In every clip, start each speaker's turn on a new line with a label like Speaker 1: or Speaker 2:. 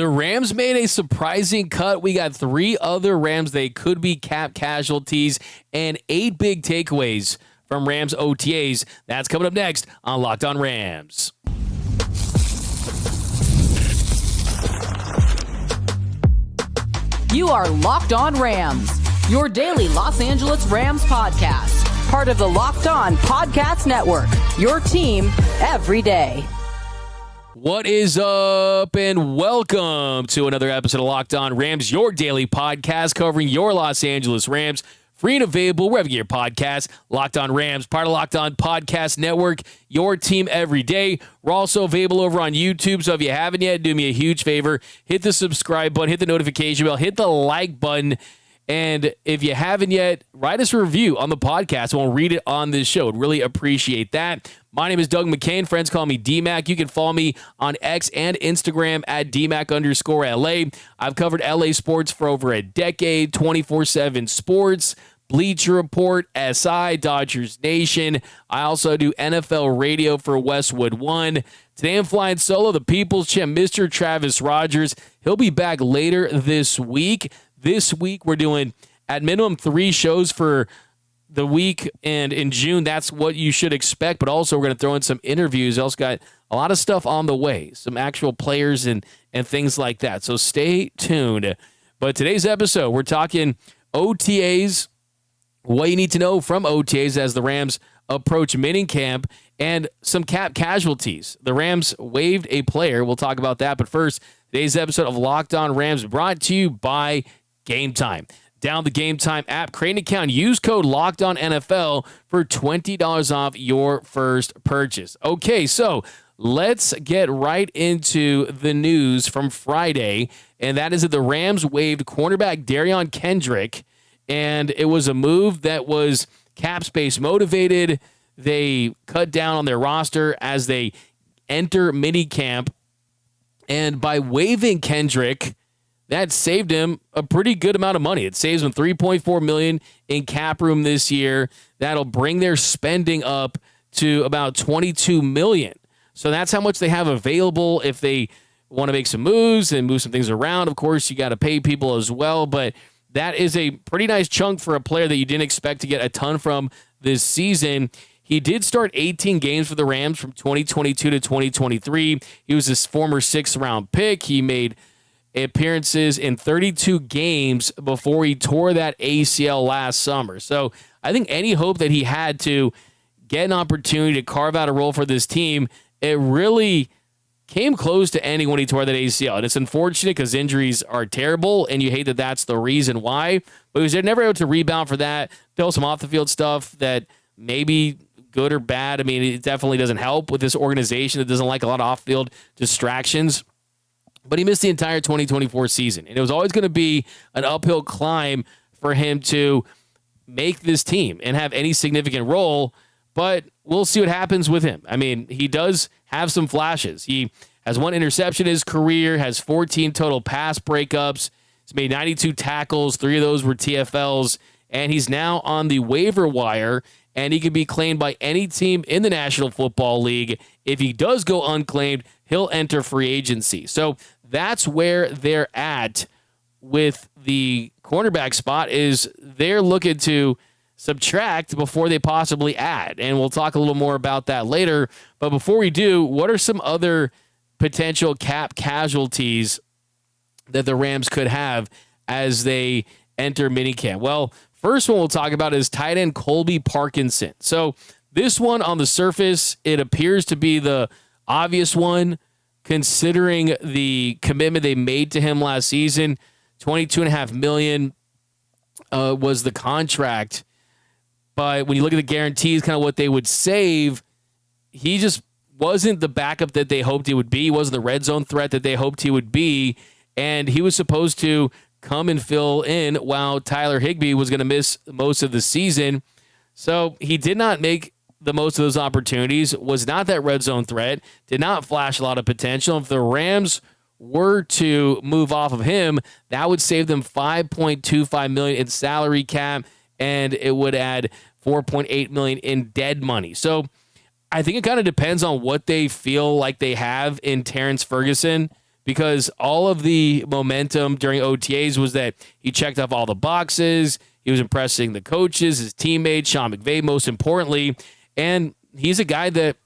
Speaker 1: The Rams made a surprising cut. We got 3 other Rams. They could be cap casualties and 8 big takeaways from Rams OTAs. That's coming up next on Locked On Rams.
Speaker 2: You are Locked On Rams, your daily Los Angeles Rams podcast. Part of the Locked On Podcast Network, your team every day.
Speaker 1: What is up, and welcome to another episode of Locked On Rams, your daily podcast covering your Los Angeles Rams. Free and available wherever you get your podcast. Locked On Rams, part of Locked On Podcast Network, your team every day. We're also available over on YouTube, so if you haven't yet, do me a huge favor. Hit the subscribe button, hit the notification bell, hit the like button. And if you haven't yet, write us a review on the podcast. We'll read it on this show. I'd really appreciate that. My name is Doug McCain. Friends call me DMAC. You can follow me on X and Instagram at DMAC_LA. I've covered LA sports for over a decade, 24/7 sports, Bleacher Report, SI, Dodgers Nation. I also do NFL radio for Westwood One. Today I'm flying solo, the People's Champ, Mr. Travis Rogers. He'll be back later this week. This week, we're doing at minimum 3 shows for the week, and in June, that's what you should expect. But also, we're going to throw in some interviews. We also got a lot of stuff on the way, some actual players and things like that. So stay tuned. But today's episode, we're talking OTAs, what you need to know from OTAs as the Rams approach minicamp, and some cap casualties. The Rams waived a player. We'll talk about that. But first, today's episode of Locked On Rams brought to you by Game Time. Download the Game Time app, create an account, use code LOCKEDONNFL for $20 off your first purchase. Okay, so let's get right into the news from Friday, and that is that the Rams waived cornerback Derion Kendrick, and it was a move that was cap space motivated. They cut down on their roster as they enter minicamp, and by waiving Kendrick, that saved him a pretty good amount of money. It saves him $3.4 million in cap room this year. That'll bring their spending up to about $22 million. So that's how much they have available if they want to make some moves and move some things around. Of course, you got to pay people as well, but that is a pretty nice chunk for a player that you didn't expect to get a ton from this season. He did start 18 games for the Rams from 2022 to 2023. He was this former 6th-round pick. He made appearances in 32 games before he tore that ACL last summer. So I think any hope that he had to get an opportunity to carve out a role for this team, it really came close to ending when he tore that ACL. And it's unfortunate because injuries are terrible, and you hate that that's the reason why. But he was never able to rebound for that. Still some off-the-field stuff that maybe good or bad. I mean, it definitely doesn't help with this organization that doesn't like a lot of off-field distractions. But he missed the entire 2024 season. And it was always going to be an uphill climb for him to make this team and have any significant role. But we'll see what happens with him. I mean, he does have some flashes. He has 1 interception in his career, has 14 total pass breakups. He's made 92 tackles. 3 of those were TFLs. And he's now on the waiver wire, and he can be claimed by any team in the National Football League. If he does go unclaimed, he'll enter free agency. So that's where they're at with the cornerback spot, is they're looking to subtract before they possibly add. And we'll talk a little more about that later. But before we do, what are some other potential cap casualties that the Rams could have as they enter minicamp? Well, first one we'll talk about is tight end Colby Parkinson. So this one on the surface, it appears to be the obvious one, considering the commitment they made to him last season. $22.5 million was the contract. But when you look at the guarantees, kind of what they would save, he just wasn't the backup that they hoped he would be. He wasn't the red zone threat that they hoped he would be. And he was supposed to come and fill in while Tyler Higbee was going to miss most of the season. So he did not make the most of those opportunities, was not that red zone threat, did not flash a lot of potential. If the Rams were to move off of him, that would save them $5.25 million in salary cap, and it would add $4.8 million in dead money. So I think it kind of depends on what they feel like they have in Terrence Ferguson, because all of the momentum during OTAs was that he checked off all the boxes. He was impressing the coaches, his teammates, Sean McVay, most importantly. And he's a guy that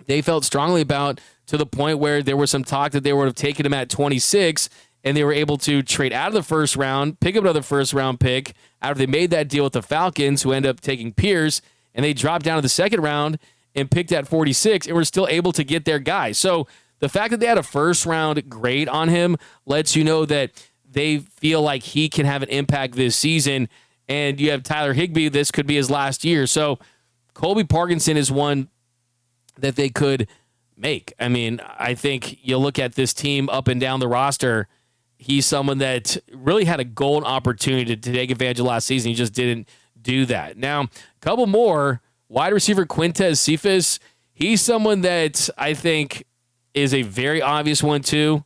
Speaker 1: they felt strongly about, to the point where there was some talk that they would have taken him at 26, and they were able to trade out of the first round, pick up another first-round pick after they made that deal with the Falcons, who ended up taking Pierce, and they dropped down to the second round and picked at 46, and were still able to get their guy. So the fact that they had a first-round grade on him lets you know that they feel like he can have an impact this season. And you have Tyler Higbee. This could be his last year. So Colby Parkinson is one that they could make. I mean, I think you look at this team up and down the roster, he's someone that really had a golden opportunity to take advantage of last season. He just didn't do that. Now, a couple more. Wide receiver Quintez Cephas, he's someone that I think is a very obvious one too.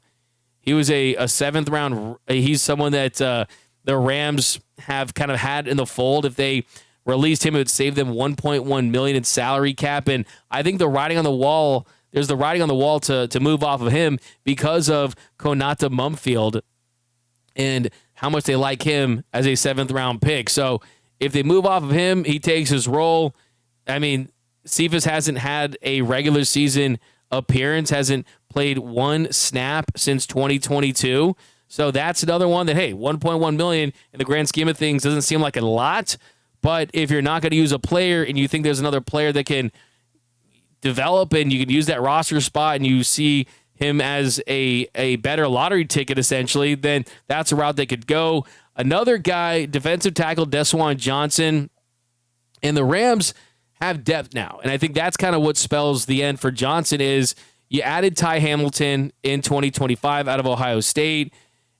Speaker 1: He was a seventh round. He's someone that the Rams have kind of had in the fold. If they released him, it would save them $1.1 million in salary cap. And I think the writing on the wall, there's the writing on the wall to move off of him because of Konata Mumfield and how much they like him as a seventh round pick. So if they move off of him, he takes his role. I mean, Cephas hasn't had a regular season appearance, hasn't played one snap since 2022. So that's another one that, hey, $1.1 million in the grand scheme of things doesn't seem like a lot. But if you're not going to use a player and you think there's another player that can develop and you can use that roster spot and you see him as a better lottery ticket, essentially, then that's a route they could go. Another guy, defensive tackle Deshaun Johnson, and the Rams have depth now. And I think that's kind of what spells the end for Johnson is you added Ty Hamilton in 2025 out of Ohio State.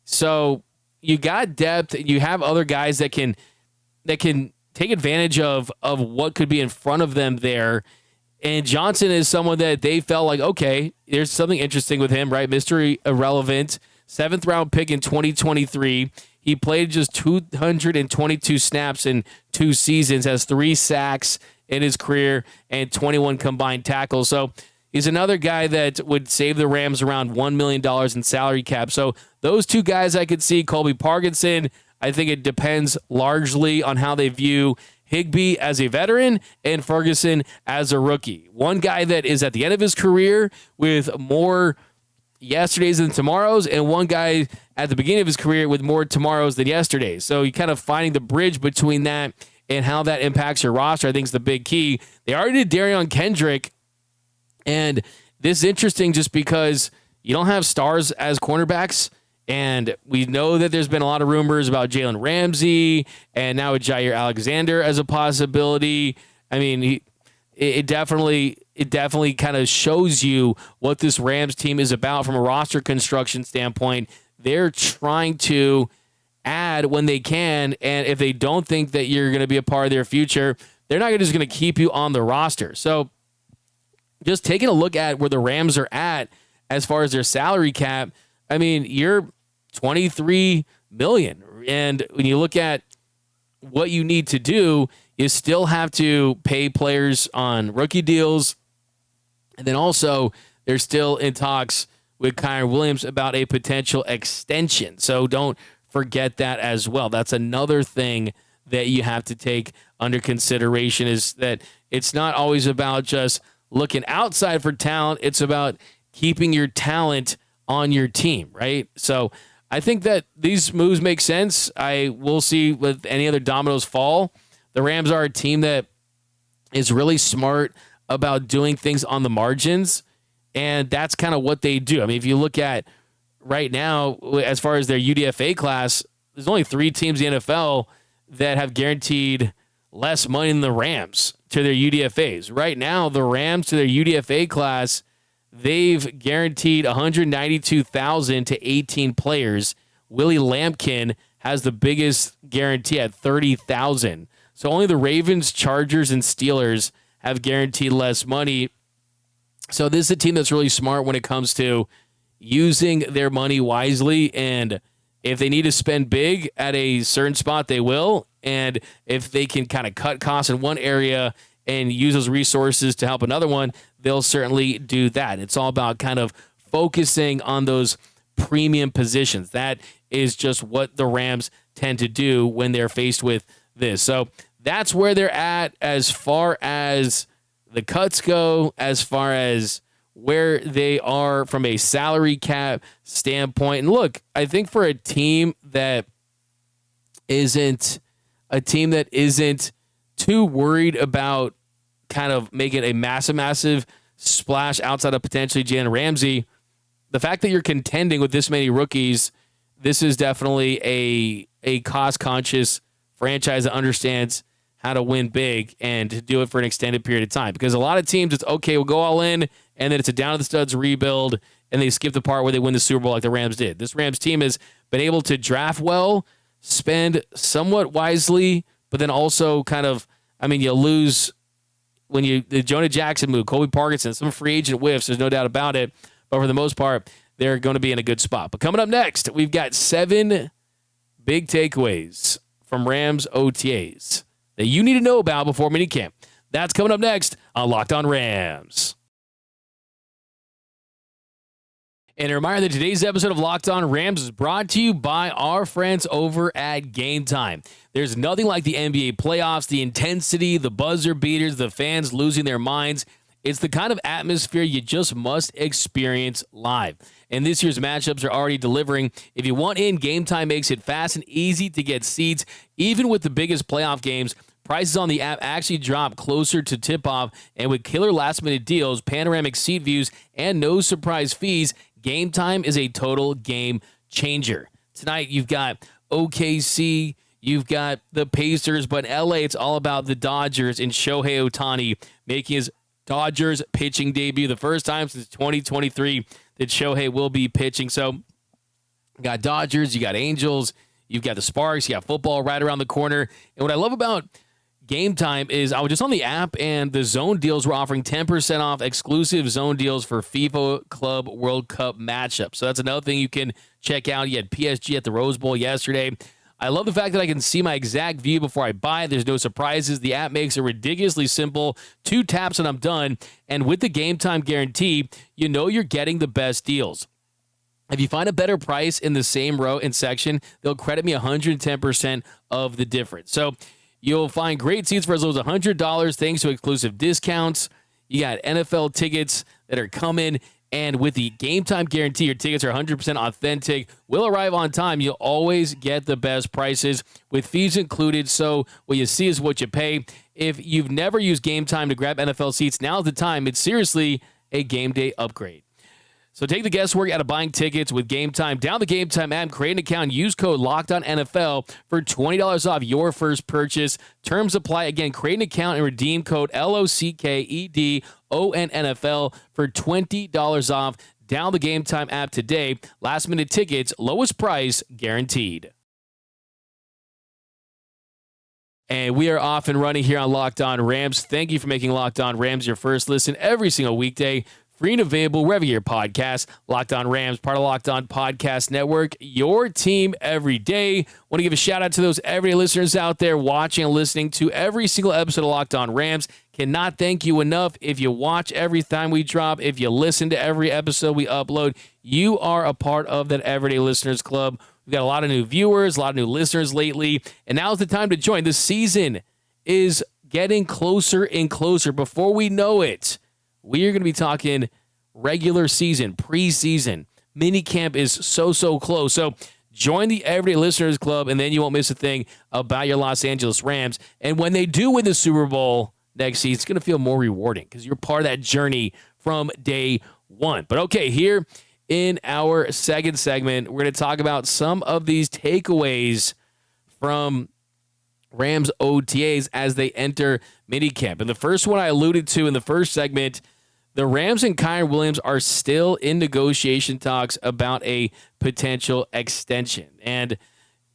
Speaker 1: So you got depth. You have other guys that can take advantage of what could be in front of them there. And Johnson is someone that they felt like, okay, there's something interesting with him, right? Mystery irrelevant. 7th round pick in 2023. He played just 222 snaps in 2 seasons, has 3 sacks in his career and 21 combined tackles. So he's another guy that would save the Rams around $1 million in salary cap. So those 2 guys I could see. Colby Parkinson, I think it depends largely on how they view Higbee as a veteran and Ferguson as a rookie. One guy that is at the end of his career with more yesterdays than tomorrows, and one guy at the beginning of his career with more tomorrows than yesterdays. So you kind of finding the bridge between that and how that impacts your roster, I think, is the big key. They already did Darion Kendrick, and this is interesting just because you don't have stars as cornerbacks. And we know that there's been a lot of rumors about Jalen Ramsey and now with Jair Alexander as a possibility. I mean, it definitely kind of shows you what this Rams team is about from a roster construction standpoint. They're trying to add when they can, and if they don't think that you're going to be a part of their future, they're not just going to keep you on the roster. So just taking a look at where the Rams are at as far as their salary cap, I mean, you're $23 million. And when you look at what you need to do, you still have to pay players on rookie deals. And then also, they're still in talks with Kyren Williams about a potential extension. So don't forget that as well. That's another thing that you have to take under consideration, is that it's not always about just looking outside for talent. It's about keeping your talent on your team, right? So I think that these moves make sense. Will see with any other dominoes fall. The Rams are a team that is really smart about doing things on the margins, and that's kind of what they do. I mean, if you look at right now, as far as their UDFA class, there's only 3 teams in the NFL that have guaranteed less money than the Rams to their UDFAs. Right now, the Rams to their UDFA class, they've guaranteed $192,000 to 18 players. Willie Lampkin has the biggest guarantee at $30,000. So only the Ravens, Chargers, and Steelers have guaranteed less money. So this is a team that's really smart when it comes to using their money wisely. And if they need to spend big at a certain spot, they will. And if they can kind of cut costs in one area and use those resources to help another one, they'll certainly do that. It's all about kind of focusing on those premium positions. That is just what the Rams tend to do when they're faced with this. So that's where they're at as far as the cuts go, as far as where they are from a salary cap standpoint. And look, I think for a team that isn't too worried about kind of making a massive splash outside of potentially Jalen Ramsey, the fact that you're contending with this many rookies, this is definitely a cost-conscious franchise that understands how to win big and to do it for an extended period of time. Because a lot of teams, it's okay, we'll go all in, and then it's a down-to-the-studs rebuild, and they skip the part where they win the Super Bowl like the Rams did. This Rams team has been able to draft well, spend somewhat wisely, but then also kind of, you lose when the Jonah Jackson move, Colby Parkinson, some free agent whiffs, there's no doubt about it. But for the most part, they're going to be in a good spot. But coming up next, we've got 7 big takeaways from Rams OTAs that you need to know about before minicamp. That's coming up next on Locked On Rams. And a reminder that today's episode of Locked On Rams is brought to you by our friends over at Game Time. There's nothing like the NBA playoffs, the intensity, the buzzer beaters, the fans losing their minds. It's the kind of atmosphere you just must experience live. And this year's matchups are already delivering. If you want in, Game Time makes it fast and easy to get seats. Even with the biggest playoff games, prices on the app actually drop closer to tip-off. And with killer last-minute deals, panoramic seat views, and no surprise fees, Game Time is a total game changer. Tonight, you've got OKC, you've got the Pacers, but in LA, it's all about the Dodgers and Shohei Ohtani making his Dodgers pitching debut, the first time since 2023 that Shohei will be pitching. So you got Dodgers, you got Angels, you've got the Sparks, you got football right around the corner. And what I love about Game Time is I was just on the app and the zone deals were offering 10% off exclusive zone deals for FIFA Club World Cup matchups. So that's another thing you can check out. You had PSG at the Rose Bowl yesterday. I love the fact that I can see my exact view before I buy. There's no surprises. The app makes it ridiculously simple. 2 taps and I'm done. And with the Game Time guarantee, you know you're getting the best deals. If you find a better price in the same row and section, they'll credit me 110% of the difference. So you'll find great seats for as low as $100 thanks to exclusive discounts. You got NFL tickets that are coming. And with the Game Time guarantee, your tickets are 100% authentic, will arrive on time. You'll always get the best prices with fees included. So what you see is what you pay. If you've never used Game Time to grab NFL seats, now's the time. It's seriously a game day upgrade. So take the guesswork out of buying tickets with Game Time. Download the Game Time app, create an account, use code LOCKEDONNFL for $20 off your first purchase. Terms apply. Again, create an account and redeem code LOCKEDONNFL for $20 off. Download the Game Time app today. Last minute tickets, lowest price guaranteed. And we are off and running here on Locked On Rams. Thank you for making Locked On Rams your first listen every single weekday. Free and available wherever your podcast. Locked On Rams, part of Locked On Podcast Network, your team every day. Want to give a shout out to those everyday listeners out there watching and listening to every single episode of Locked On Rams. Cannot thank you enough. If you watch every time we drop, if you listen to every episode we upload, you are a part of that Everyday Listeners Club. We've got a lot of new viewers, a lot of new listeners lately, and now's the time to join. The season is getting closer and closer. Before we know it, we are going to be talking regular season, preseason. Minicamp is so close. So join the Everyday Listeners Club, and then you won't miss a thing about your Los Angeles Rams. And when they do win the Super Bowl next season, it's going to feel more rewarding because you're part of that journey from day one. But okay, here in our second segment, we're going to talk about some of these takeaways from Rams OTAs as they enter minicamp. And the first one I alluded to in the first segment, the Rams and Kyren Williams are still in negotiation talks about a potential extension. And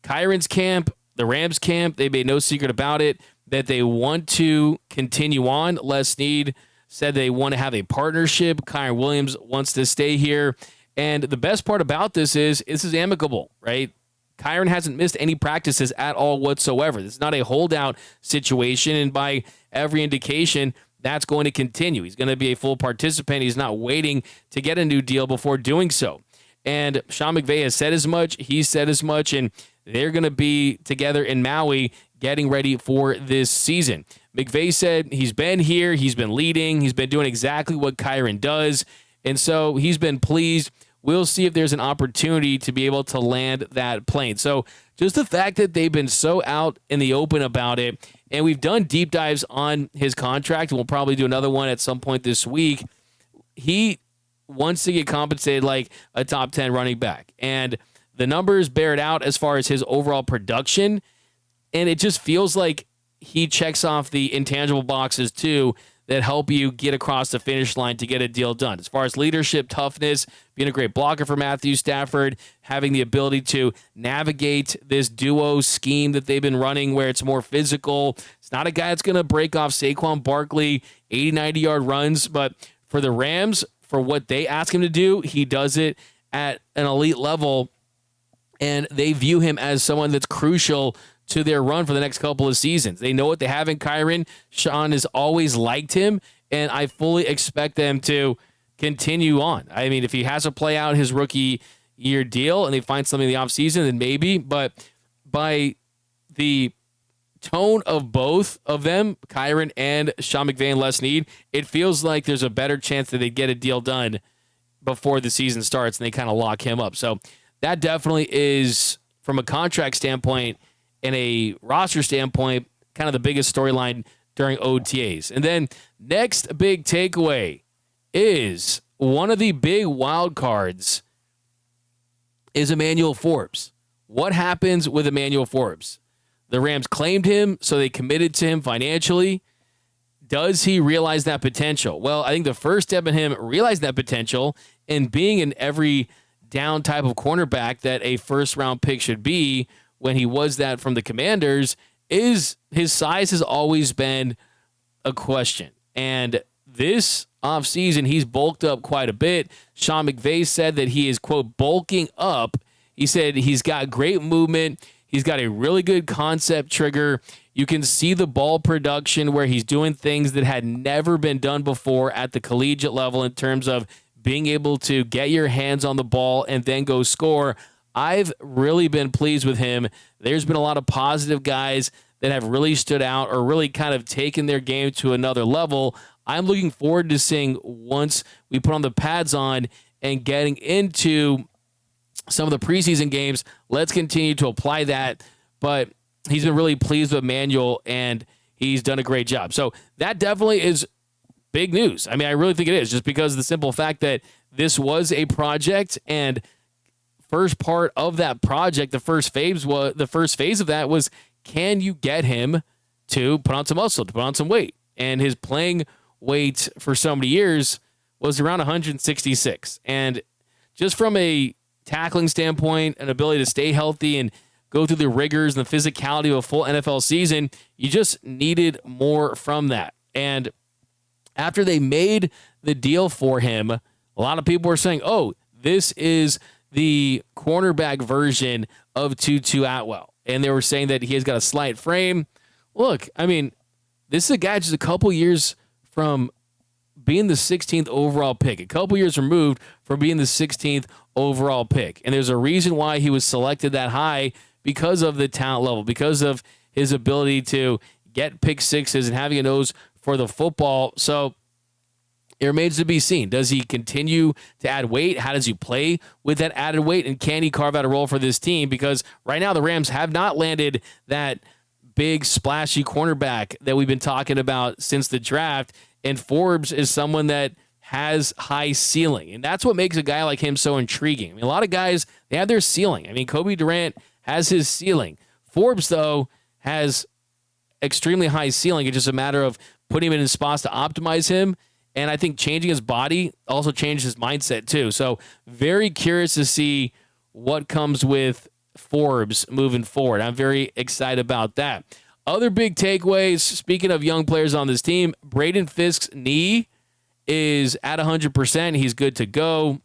Speaker 1: Kyren's camp, the Rams camp, they made no secret about it, that they want to continue on. Les Snead said they want to have a partnership. Kyren Williams wants to stay here. And the best part about this is amicable, right? Kyren hasn't missed any practices at all whatsoever. This is not a holdout situation, and by every indication, that's going to continue. He's going to be a full participant. He's not waiting to get a new deal before doing so. And Sean McVay has said as much. He said as much, and they're going to be together in Maui getting ready for this season. McVay said he's been here, he's been leading, he's been doing exactly what Kyren does, and so he's been pleased. We'll see if there's an opportunity to be able to land that plane. So just the fact that they've been so out in the open about it, and we've done deep dives on his contract, and we'll probably do another one at some point this week. He wants to get compensated like a top 10 running back, and the numbers bear it out as far as his overall production, and it just feels like he checks off the intangible boxes too that help you get across the finish line to get a deal done. As far as leadership, toughness, being a great blocker for Matthew Stafford, having the ability to navigate this duo scheme that they've been running where it's more physical. It's not a guy that's going to break off Saquon Barkley 80, 90-yard runs, but for the Rams, for what they ask him to do, he does it at an elite level, and they view him as someone that's crucial to their run for the next couple of seasons. They know what they have in Kyren. Sean has always liked him, and I fully expect them to continue on. I mean, if he has to play out his rookie year deal and they find something in the offseason, then maybe, but by the tone of both of them, Kyren and Sean McVay and Les Snead, it feels like there's a better chance that they get a deal done before the season starts and they kind of lock him up. So that definitely is, from a contract standpoint and a roster standpoint, kind of the biggest storyline during OTAs. And then next big takeaway is one of the big wild cards is Emmanuel Forbes. What happens with Emmanuel Forbes? The Rams claimed him, so they committed to him financially. Does he realize that potential? Well, I think the first step in him realizing that potential and being an every down type of cornerback that a first-round pick should be when he was that from the Commanders is his size has always been a question. And this offseason, he's bulked up quite a bit. Sean McVay said that he is, quote, bulking up. He said he's got great movement. He's got a really good concept trigger. You can see the ball production where he's doing things that had never been done before at the collegiate level in terms of being able to get your hands on the ball and then go score. I've really been pleased with him. There's been a lot of positive guys that have really stood out or really kind of taken their game to another level. I'm looking forward to seeing once we put on the pads on and getting into some of the preseason games. Let's continue to apply that. But he's been really pleased with Emmanuel, and he's done a great job. So that definitely is big news. I mean, I really think it is, just because of the simple fact that this was a project, and first part of that project, the first phase of that was, can you get him to put on some muscle, to put on some weight? And his playing weight for so many years was around 166. And just from a tackling standpoint, an ability to stay healthy and go through the rigors and the physicality of a full NFL season, you just needed more from that. And after they made the deal for him, a lot of people were saying, oh, this is the cornerback version of Tutu Atwell. And they were saying that he has got a slight frame. Look, I mean, this is a guy just a couple years from being the 16th overall pick, a couple years removed from being the 16th overall pick. And there's a reason why he was selected that high, because of the talent level, because of his ability to get pick sixes and having a nose for the football. So it remains to be seen. Does he continue to add weight? How does he play with that added weight? And can he carve out a role for this team? Because right now the Rams have not landed that big splashy cornerback that we've been talking about since the draft. And Forbes is someone that has high ceiling. And that's what makes a guy like him so intriguing. I mean, a lot of guys, they have their ceiling. I mean, Kobe Durant has his ceiling. Forbes, though, has extremely high ceiling. It's just a matter of putting him in spots to optimize him. And I think changing his body also changes his mindset too. So very curious to see what comes with Forbes moving forward. I'm very excited about that. Other big takeaways, speaking of young players on this team, Braden Fisk's knee is at 100%. He's good to go.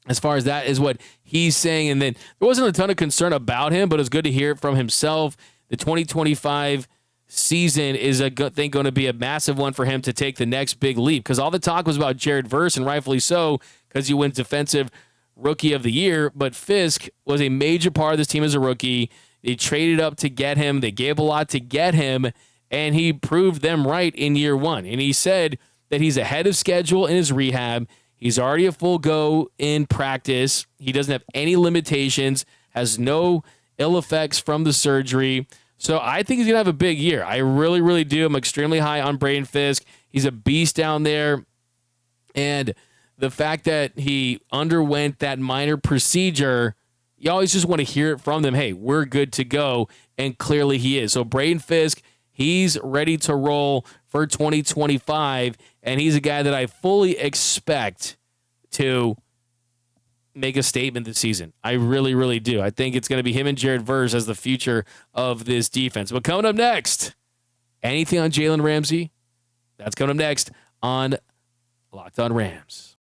Speaker 1: As far as that is what he's saying. And then there wasn't a ton of concern about him, but it's good to hear it from himself. The 2025 season is I think going to be a massive one for him to take the next big leap, because all the talk was about Jared Verse, and rightfully so, because he wins Defensive Rookie of the Year. But Fisk was a major part of this team as a rookie. They traded up to get him. They gave a lot to get him, and he proved them right in year one. And he said that he's ahead of schedule in his rehab. He's already a full go in practice. He doesn't have any limitations, has no ill effects from the surgery. So I think he's going to have a big year. I really, really do. I'm extremely high on Braden Fisk. He's a beast down there. And the fact that he underwent that minor procedure, you always just want to hear it from them. Hey, we're good to go. And clearly he is. So Braden Fisk, he's ready to roll for 2025. And he's a guy that I fully expect to make a statement this season. I really, really do. I think it's going to be him and Jared Verse as the future of this defense. But coming up next, anything on Jalen Ramsey? That's coming up next on Locked On Rams.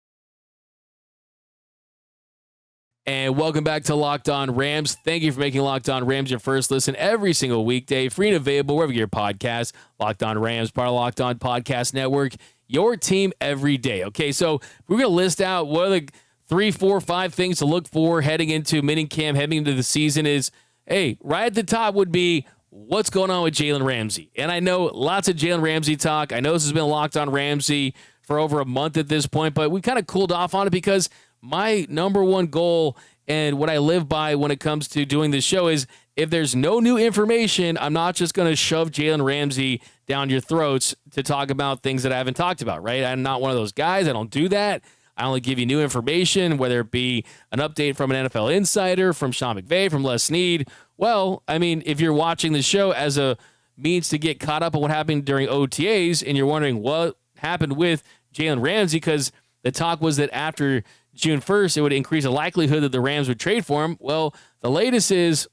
Speaker 1: And welcome back to Locked On Rams. Thank you for making Locked On Rams your first listen every single weekday. Free and available wherever you get your podcast. Locked On Rams, part of Locked On Podcast Network. Your team every day. Okay, so we're going to list out what are the 3, 4, 5 things to look for heading into minicamp, heading into the season is, hey, right at the top would be what's going on with Jalen Ramsey. And I know lots of Jalen Ramsey talk. I know this has been Locked On Ramsey for over a month at this point, but we kind of cooled off on it because my number one goal and what I live by when it comes to doing this show is if there's no new information, I'm not just going to shove Jalen Ramsey down your throats to talk about things that I haven't talked about, right? I'm not one of those guys. I don't do that. I only give you new information, whether it be an update from an NFL insider, from Sean McVay, from Les Snead. Well, I mean, if you're watching the show as a means to get caught up on what happened during OTAs and you're wondering what happened with Jalen Ramsey, because the talk was that after June 1st, it would increase the likelihood that the Rams would trade for him. Well, the latest is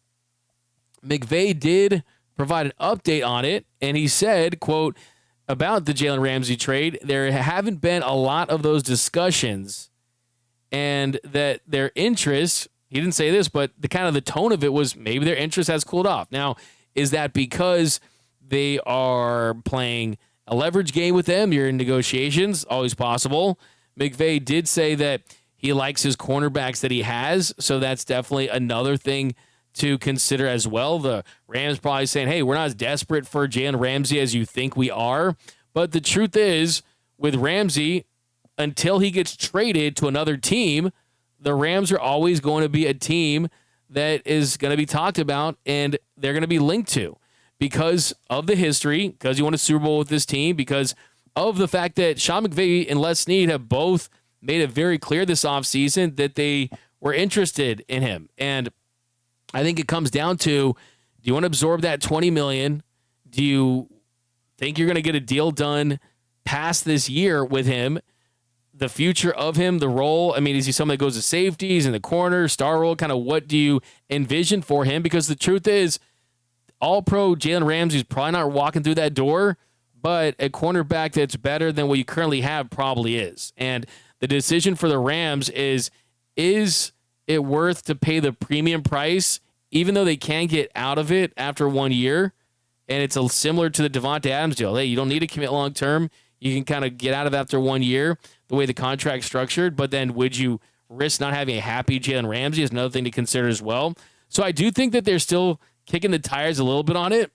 Speaker 1: McVay did provide an update on it, and he said, quote, about the Jalen Ramsey trade, there haven't been a lot of those discussions, and that their interest, he didn't say this, but the tone of it was maybe their interest has cooled off. Now, is that because they are playing a leverage game with them? You're in negotiations, always possible. McVay did say that he likes his cornerbacks that he has, so that's definitely another thing to consider as well. The Rams probably saying, hey, we're not as desperate for Jalen Ramsey as you think we are. But the truth is, with Ramsey, until he gets traded to another team, the Rams are always going to be a team that is going to be talked about and they're going to be linked to because of the history, because you won a Super Bowl with this team, because of the fact that Sean McVay and Les Snead have both made it very clear this offseason that they were interested in him. And I think it comes down to, do you want to absorb that $20 million? Do you think you're going to get a deal done past this year with him? The future of him, the role, I mean, is he someone that goes to safeties in the corner, star role? Kind of what do you envision for him? Because the truth is, all-pro Jalen Ramsey is probably not walking through that door, but a cornerback that's better than what you currently have probably is. And the decision for the Rams is it worth to pay the premium price, even though they can get out of it after 1 year? And it's similar to the Davante Adams deal. Hey, you don't need to commit long-term. You can kind of get out of after 1 year, the way the contract's structured. But then would you risk not having a happy Jalen Ramsey is another thing to consider as well. So I do think that they're still kicking the tires a little bit on it.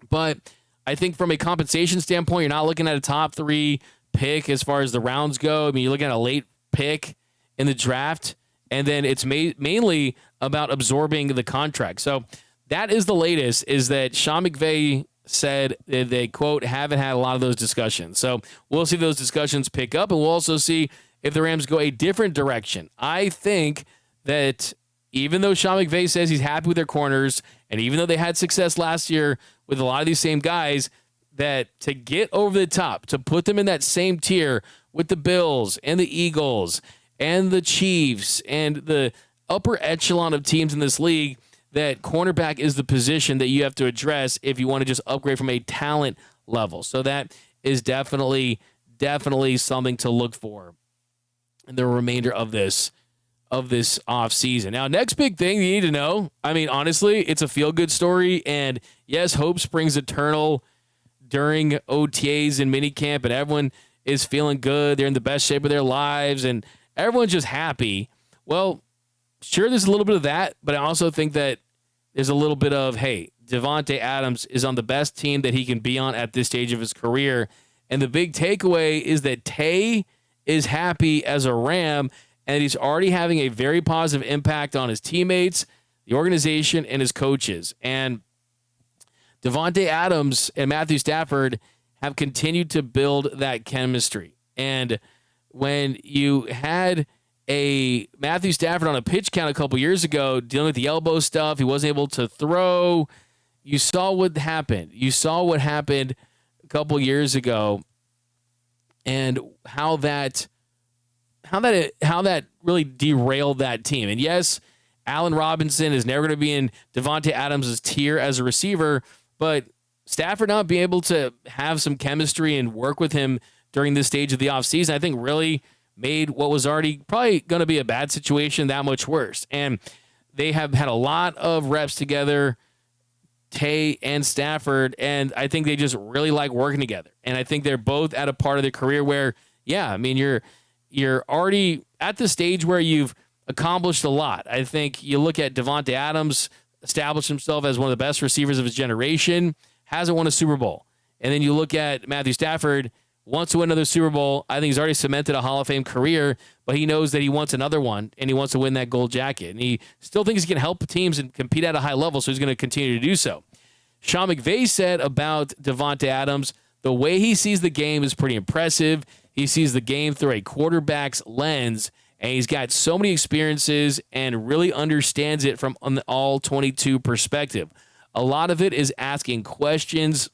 Speaker 1: But I think from a compensation standpoint, you're not looking at a top 3 pick as far as the rounds go. I mean, you're looking at a late pick in the draft. And then it's mainly about absorbing the contract. So that is the latest, is that Sean McVay said that they, quote, haven't had a lot of those discussions. So we'll see those discussions pick up, and we'll also see if the Rams go a different direction. I think that even though Sean McVay says he's happy with their corners, and even though they had success last year with a lot of these same guys, that to get over the top, to put them in that same tier with the Bills and the Eagles and the Chiefs and the upper echelon of teams in this league, that cornerback is the position that you have to address if you want to just upgrade from a talent level. So that is definitely something to look for in the remainder of this of this offseason. Now, next big thing you need to know, I mean, honestly, it's a feel-good story, and yes, hope springs eternal during OTAs and minicamp, and everyone is feeling good. They're in the best shape of their lives, and everyone's just happy. Well, sure, there's a little bit of that, but I also think that there's a little bit of, hey, Davante Adams is on the best team that he can be on at this stage of his career, and the big takeaway is that Tay is happy as a Ram, and he's already having a very positive impact on his teammates, the organization, and his coaches. And Davante Adams and Matthew Stafford have continued to build that chemistry. And when you had a Matthew Stafford on a pitch count a couple years ago, dealing with the elbow stuff, he wasn't able to throw. You saw what happened. You saw what happened a couple years ago, and how that really derailed that team. And yes, Allen Robinson is never going to be in Davante Adams' tier as a receiver, but Stafford not being able to have some chemistry and work with him during this stage of the offseason, I think really made what was already probably going to be a bad situation that much worse. And they have had a lot of reps together, Tay and Stafford, and I think they just really like working together. And I think they're both at a part of their career where, yeah, I mean, you're already at the stage where you've accomplished a lot. I think you look at Davante Adams, established himself as one of the best receivers of his generation, hasn't won a Super Bowl. And then you look at Matthew Stafford, wants to win another Super Bowl. I think he's already cemented a Hall of Fame career, but he knows that he wants another one, and he wants to win that gold jacket. And he still thinks he can help teams and compete at a high level, so he's going to continue to do so. Sean McVay said about Davante Adams, the way he sees the game is pretty impressive. He sees the game through a quarterback's lens, and he's got so many experiences and really understands it from an all-22 perspective. A lot of it is asking questions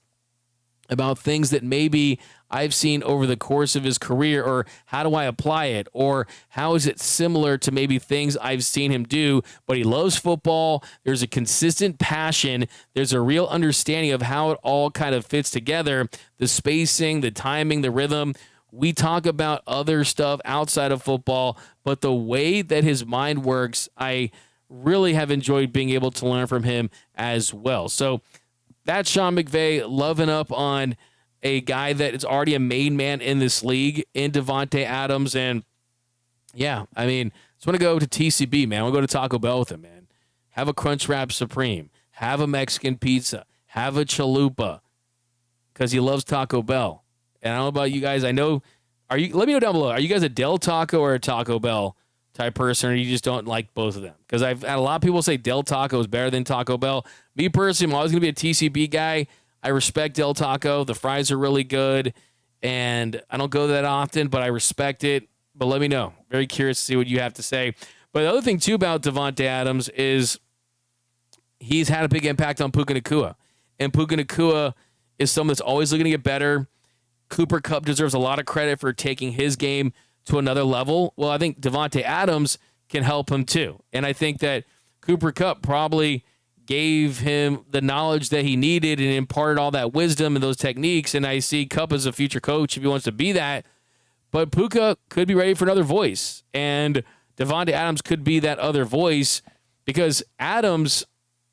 Speaker 1: about things that maybe I've seen over the course of his career, or how do I apply it, or how is it similar to maybe things I've seen him do. But he loves football. There's a consistent passion. There's a real understanding of how it all kind of fits together, the spacing, the timing, the rhythm. We talk about other stuff outside of football, but the way that his mind works, I really have enjoyed being able to learn from him as well. So that's Sean McVay loving up on a guy that is already a main man in this league, in Davante Adams. And yeah, I mean, just want to go to TCB, man. I want to go to Taco Bell with him, man. Have a Crunchwrap Supreme. Have a Mexican pizza. Have a chalupa, because he loves Taco Bell. And I don't know about you guys. I know, let me know down below. Are you guys a Del Taco or a Taco Bell type person, or you just don't like both of them? Because I've had a lot of people say Del Taco is better than Taco Bell. Me personally, I'm always going to be a TCB guy. I respect Del Taco. The fries are really good, and I don't go that often, but I respect it. But let me know. Very curious to see what you have to say. But the other thing, too, about Davante Adams is he's had a big impact on Puka Nacua. And Puka Nacua is someone that's always looking to get better. Cooper Kupp deserves a lot of credit for taking his game to another level. Well, I think Davante Adams can help him, too. And I think that Cooper Kupp probably gave him the knowledge that he needed and imparted all that wisdom and those techniques. And I see Kupp as a future coach if he wants to be that. But Puka could be ready for another voice. And Davante Adams could be that other voice, because Adams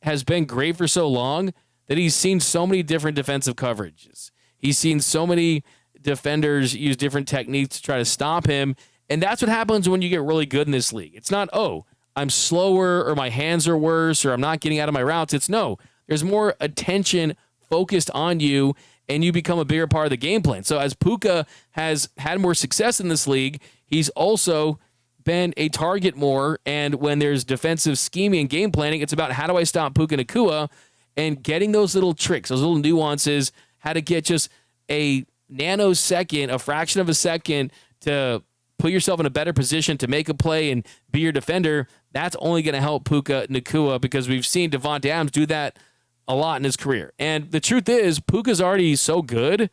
Speaker 1: has been great for so long that he's seen so many different defensive coverages. He's seen so many defenders use different techniques to try to stop him. And that's what happens when you get really good in this league. It's not, oh, I'm slower, or my hands are worse, or I'm not getting out of my routes. It's no, there's more attention focused on you, and you become a bigger part of the game plan. So as Puka has had more success in this league, he's also been a target more. And when there's defensive scheming and game planning, it's about how do I stop Puka Nacua, and getting those little tricks, those little nuances, how to get just a nanosecond, a fraction of a second to put yourself in a better position to make a play and be your defender. That's only going to help Puka Nacua, because we've seen Davante Adams do that a lot in his career. And the truth is, Puka's already so good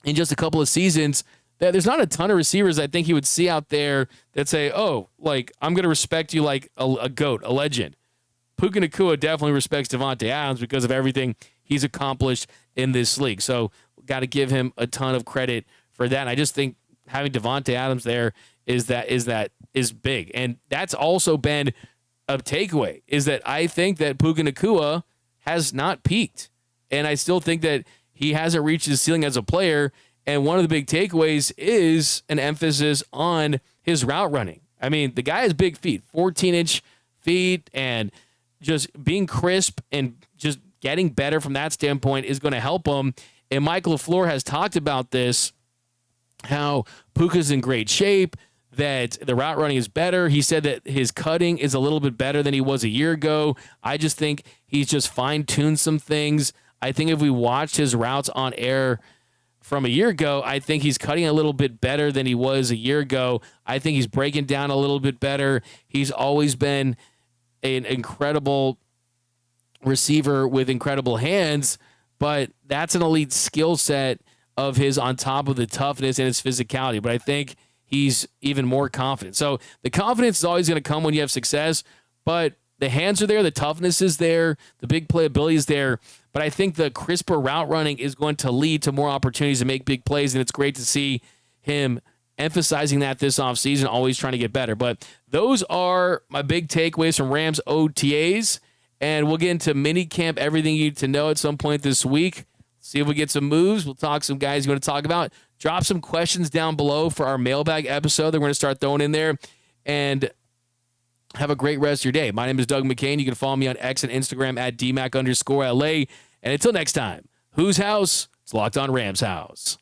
Speaker 1: in just a couple of seasons that there's not a ton of receivers I think he would see out there that say, oh, like, I'm going to respect you like a GOAT, a legend. Puka Nacua definitely respects Davante Adams because of everything he's accomplished in this league. So got to give him a ton of credit for that. And I just think having Davante Adams there is is big. And that's also been a takeaway, is that I think that Puka Nacua has not peaked. And I still think that he hasn't reached his ceiling as a player. And one of the big takeaways is an emphasis on his route running. I mean, the guy has big feet, 14-inch feet, and just being crisp and just getting better from that standpoint is going to help him. And Mike LaFleur has talked about this, how Puka's in great shape, that the route running is better. He said that his cutting is a little bit better than he was a year ago. I just think he's just fine-tuned some things. I think if we watched his routes on air from a year ago, I think he's cutting a little bit better than he was a year ago. I think he's breaking down a little bit better. He's always been an incredible receiver with incredible hands, but that's an elite skill set of his on top of the toughness and his physicality. But I think he's even more confident. So the confidence is always going to come when you have success, but the hands are there, the toughness is there, the big playability is there. But I think the crisper route running is going to lead to more opportunities to make big plays, and it's great to see him emphasizing that this offseason, always trying to get better. But those are my big takeaways from Rams OTAs, and we'll get into minicamp, everything you need to know at some point this week. See if we get some moves. We'll talk some guys you want to talk about. Drop some questions down below for our mailbag episode that we're going to start throwing in there. And have a great rest of your day. My name is Doug McCain. You can follow me on X and Instagram at DMAC_LA. And until next time, whose house? It's Locked On Rams House.